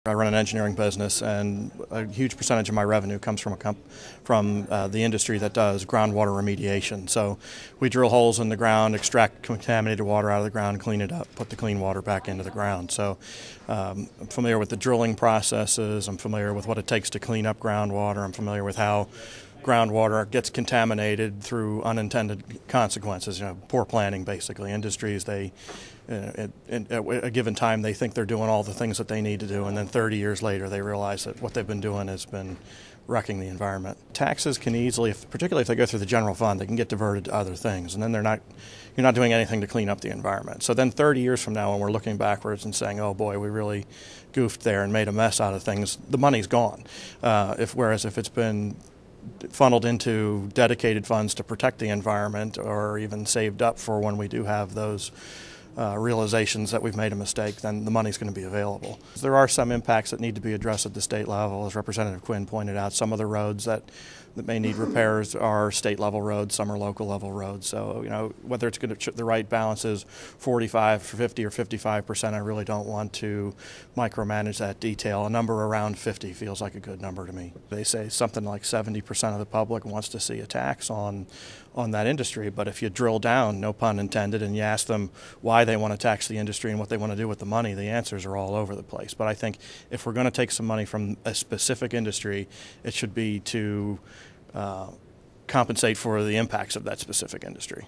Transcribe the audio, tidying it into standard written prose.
I run an engineering business, and a huge percentage of my revenue comes from the industry that does groundwater remediation. So we drill holes in the ground, extract contaminated water out of the ground, clean it up, put the clean water back into the ground. So I'm familiar with the drilling processes. I'm familiar with what it takes to clean up groundwater. I'm familiar with how groundwater gets contaminated through unintended consequences, poor planning basically. Industries, at a given time, they think they're doing all the things that they need to do, and then 30 years later they realize that what they've been doing has been wrecking the environment. Taxes can easily, particularly if they go through the general fund, they can get diverted to other things, and then you're not doing anything to clean up the environment. So then 30 years from now, when we're looking backwards and saying, oh boy, we really goofed there and made a mess out of things, the money's gone. Whereas if it's been funneled into dedicated funds to protect the environment, or even saved up for when we do have those realizations that we've made a mistake, then the money's going to be available. There are some impacts that need to be addressed at the state level. As Representative Quinn pointed out, some of the roads that may need repairs are state level roads, some are local level roads. So, whether it's going to the right balance is 45, 50, or 55%, I really don't want to micromanage that detail. A number around 50 feels like a good number to me. They say something like 70% of the public wants to see a tax on that industry, but if you drill down, no pun intended, and you ask them why they want to tax the industry and what they want to do with the money, the answers are all over the place. But I think if we're going to take some money from a specific industry, it should be to compensate for the impacts of that specific industry.